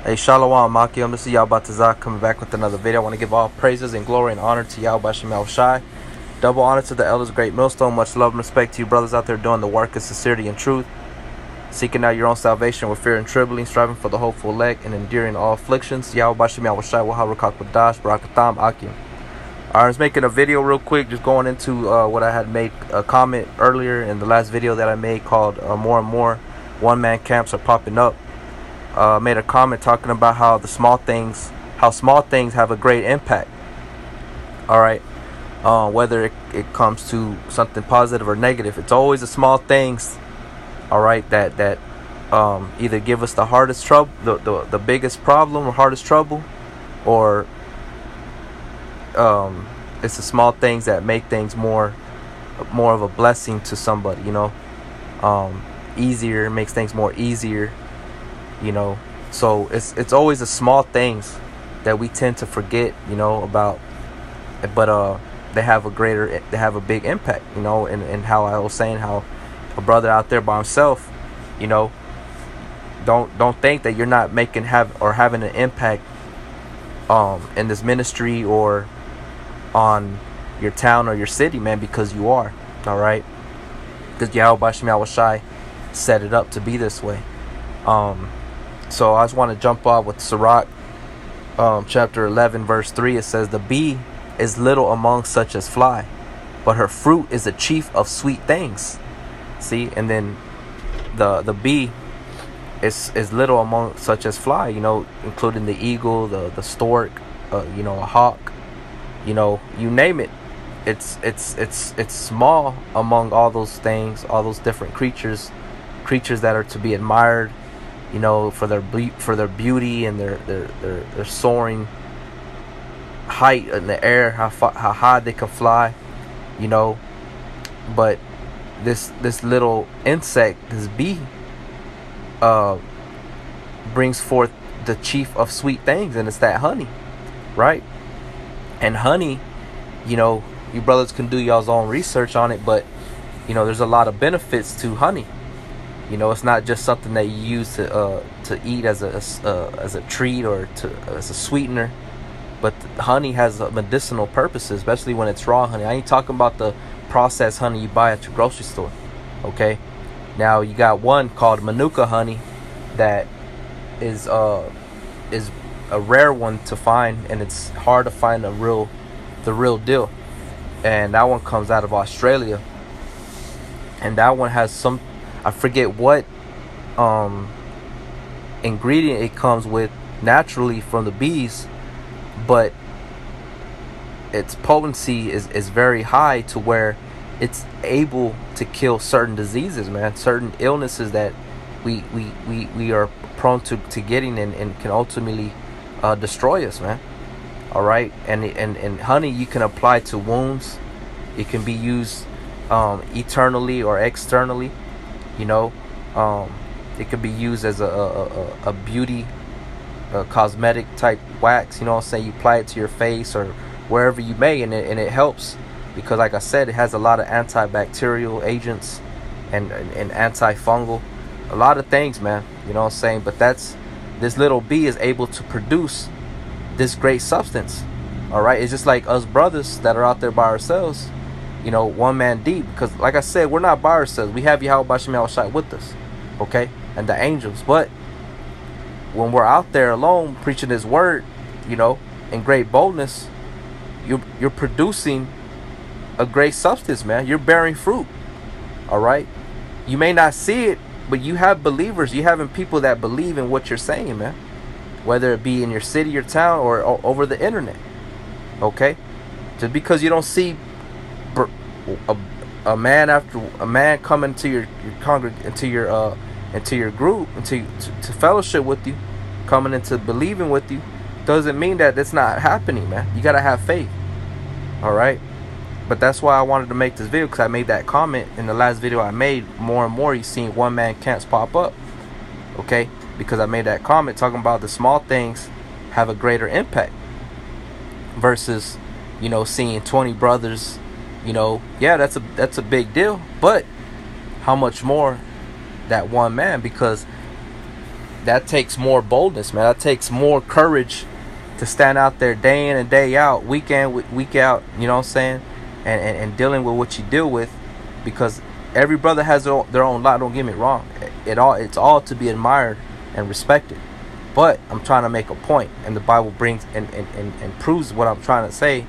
Hey, Shalom, Makiam. This is Yahweh Tazak coming back with another video. I want to give all praises and glory and honor to Yahweh Shem Shai. Double honor to the elders, great millstone. Much love and respect to you brothers out there doing the work of sincerity and truth, seeking out your own salvation with fear and trembling, striving for the hopeful elect, and enduring all afflictions. Yahweh Shem Shai, Waharakak Wadash, Barakatam, Akim. I was making a video real quick, just going into what I had made a comment earlier in the last video that I made called More and More One-Man Camps Are Popping Up. Made a comment talking about how small things have a great impact. All right, whether it comes to something positive or negative, it's always the small things. All right, that either give us the hardest trouble, the biggest problem or hardest trouble, or it's the small things that make things more of a blessing to somebody. Easier, makes things more easier. So it's always the small things that we tend to forget, about, but they have a big impact, and how I was saying how a brother out there by himself, don't think that you're not having an impact in this ministry or on your town or your city, man, because you are. All right, because Yahweh Shem Shai set it up to be this way. So I just want to jump off with Sirach, chapter 11, verse 3. It says, "The bee is little among such as fly, but her fruit is the chief of sweet things." See, and then the bee is little among such as fly, including the eagle, the stork, a hawk, you name it. It's small among all those things, all those different creatures that are to be admired, for their beauty and their soaring height in the air, how high they can fly, But this little insect, this bee, brings forth the chief of sweet things, and it's that honey, right? And honey, you brothers can do y'all's own research on it, but there's a lot of benefits to honey. It's not just something that you use to eat as a treat or as a sweetener, but honey has medicinal purposes, especially when it's raw honey. I ain't talking about the processed honey you buy at your grocery store. Okay, now you got one called Manuka honey that is a rare one to find, and it's hard to find the real deal. And that one comes out of Australia, and that one has some, I forget what ingredient it comes with naturally from the bees, but its potency is very high to where it's able to kill certain diseases, man, certain illnesses that we are prone to getting, and can ultimately destroy us, man. All right, and honey you can apply to wounds. It can be used eternally or externally. It could be used as a beauty, cosmetic type wax. You apply it to your face or wherever you may, and it helps because, like I said, it has a lot of antibacterial agents and antifungal, a lot of things, man. But this little bee is able to produce this great substance. All right, it's just like us brothers that are out there by ourselves, one man deep, because like I said, we're not by ourselves. We have Yahweh Shem Shai with us, okay, and the angels. But when we're out there alone preaching his word, in great boldness, you're producing a great substance, man. You're bearing fruit. All right, you may not see it, but you have believers. You having people that believe in what you're saying, man, whether it be in your city, your town, or over the internet. Okay, just because you don't see a man coming to your into your group, to fellowship with you, coming into believing with you, doesn't mean that it's not happening, man. You gotta have faith. All right, but that's why I wanted to make this video, because I made that comment in the last video I made. More and more you seen one-man camps pop up, okay, because I made that comment talking about the small things have a greater impact versus seeing 20 brothers. Yeah, that's a big deal, but how much more that one man? Because that takes more boldness, man. That takes more courage to stand out there day in and day out, week in, week out, you know what I'm saying? And dealing with what you deal with, because every brother has their own lot, don't get me wrong. It's all to be admired and respected. But I'm trying to make a point, and the Bible brings and proves what I'm trying to say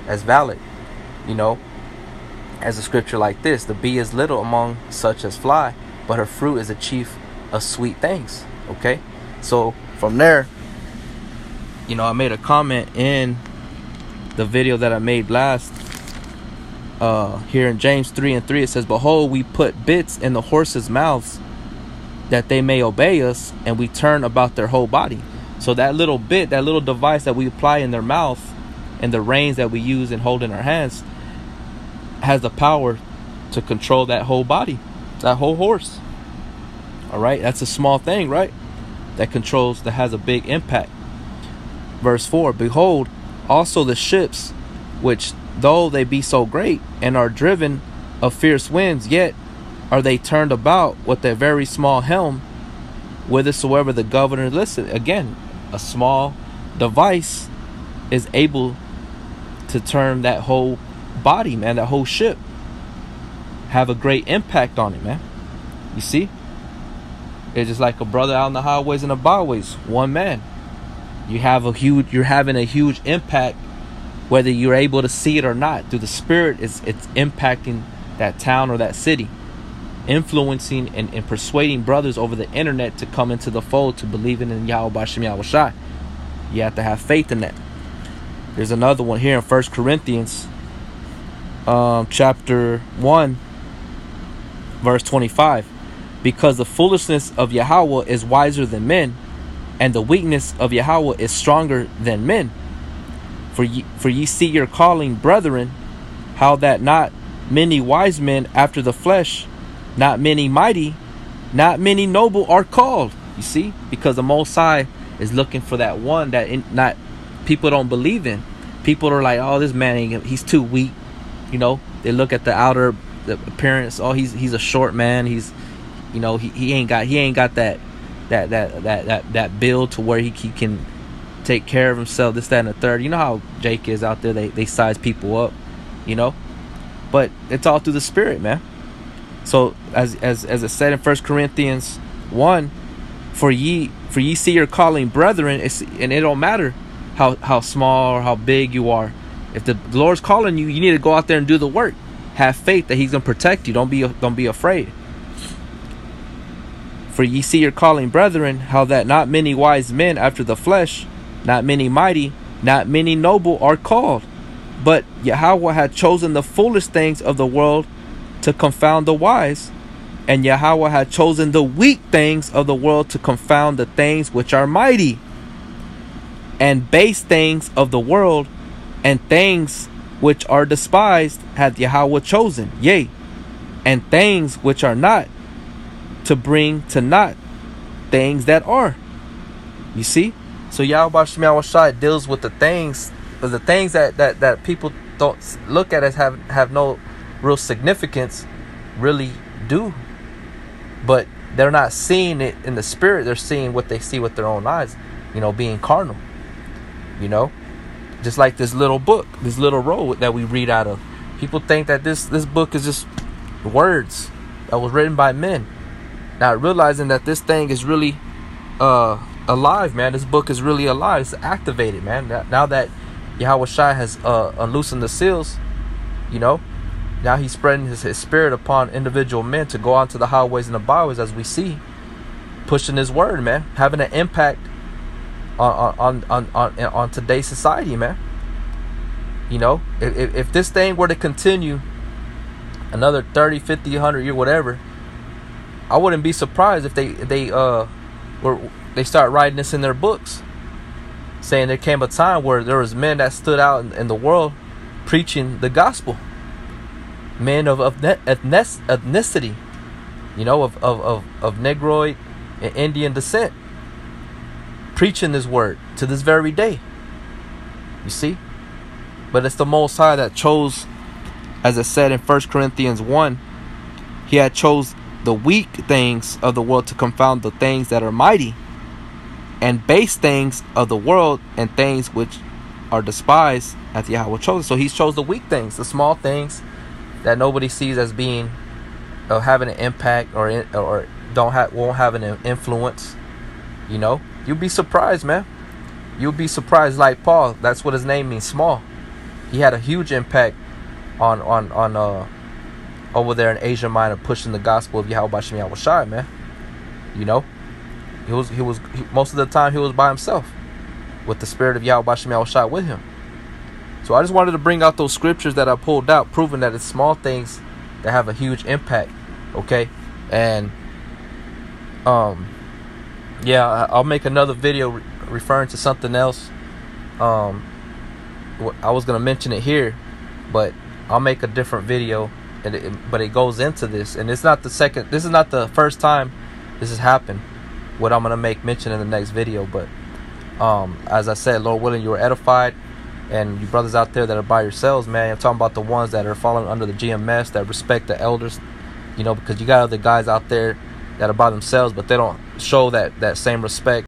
as valid. You know, as a scripture like this, the bee is little among such as fly, but her fruit is a chief of sweet things. Okay, so from there, you know, I made a comment in the video that I made last here in James 3:3. It says, behold, we put bits in the horses' mouths that they may obey us, and we turn about their whole body. So that little bit, that little device that we apply in their mouth, and the reins that we use and hold in our hands, has the power to control that whole body, that whole horse. All right, that's a small thing, right? That has a big impact. Verse 4, behold, also the ships, which though they be so great, and are driven of fierce winds, yet are they turned about with a very small helm, whithersoever the governor listeth. Again, a small device is able to turn that whole body, man, that whole ship. Have a great impact on it, man. You see? It's just like a brother out on the highways and the byways. One man. You're having a huge impact, whether you're able to see it or not. Through the Spirit, it's impacting that town or that city, influencing and persuading brothers over the internet to come into the fold, to believe in Yahweh Bashem Yahweh Shai. You have to have faith in that. There's another one here in 1 Corinthians chapter 1 verse 25. Because the foolishness of Yahweh is wiser than men, and the weakness of Yahweh is stronger than men. For ye see your calling, brethren, how that not many wise men after the flesh, not many mighty, not many noble are called. You see, because the Most High is looking for that one that not people don't believe in. People are like, oh, this man he's too weak. You know, they look at the appearance. Oh, he's a short man. He's, you know, he ain't got that build to where he can take care of himself, this, that, and the third. You know how Jake is out there. They size people up, you know. But it's all through the Spirit, man. So as it said in 1 Corinthians 1, for ye see your calling, brethren, and it don't matter how small or how big you are. If the Lord's calling you, you need to go out there and do the work. Have faith that He's gonna protect you. Don't be afraid. For ye see your calling, brethren, how that not many wise men after the flesh, not many mighty, not many noble are called. But Yahweh had chosen the foolish things of the world to confound the wise, and Yahweh had chosen the weak things of the world to confound the things which are mighty, and base things of the world, and things which are despised hath Yahweh chosen, yea, and things which are not, to bring to naught things that are. You see? So Yahweh Shema Shai deals with the things that people don't look at as have no real significance, really do. But they're not seeing it in the Spirit. They're seeing what they see with their own eyes, you know, being carnal. You know? Just like this little book, this little roll that we read out of. People think that this book is just words that was written by men, not realizing that this thing is really alive, man. This book is really alive. It's activated, man. Now that Yahweh Shai has unloosened the seals, you know, now He's spreading his Spirit upon individual men to go out to the highways and the byways, as we see, pushing His word, man, having an impact on today's society, man. You know, if this thing were to continue another 30, 50, 100 years, whatever, I wouldn't be surprised if they start writing this in their books, saying there came a time where there was men that stood out in the world preaching the gospel, men of ethnicity, you know, of Negroid and Indian descent, preaching this word to this very day. You see? But it's the Most High that chose, as it said in 1 Corinthians 1, He had chose the weak things of the world to confound the things that are mighty, and base things of the world and things which are despised hath Yahweh chosen. So He's chose the weak things, the small things that nobody sees as being having an impact or won't have an influence. You know, you'll be surprised, man. You'll be surprised. Like Paul, that's what his name means, small. He had a huge impact on over there in Asia Minor, pushing the gospel of Yahweh Bashem Yahweh Shai, man. You know, he was most of the time he was by himself with the spirit of Yahweh Bashem Yahweh Shai with him. So I just wanted to bring out those scriptures that I pulled out, proving that it's small things that have a huge impact. Okay, and yeah, I'll make another video referring to something else. I was gonna mention it here, but I'll make a different video, but it goes into this, and it's not the second. This is not the first time this has happened. What I'm gonna make mention in the next video, but as I said, Lord willing, you are edified, and you brothers out there that are by yourselves, man. I'm talking about the ones that are following under the GMS, that respect the elders. You know, because you got other guys out there that are by themselves, but they don't show that same respect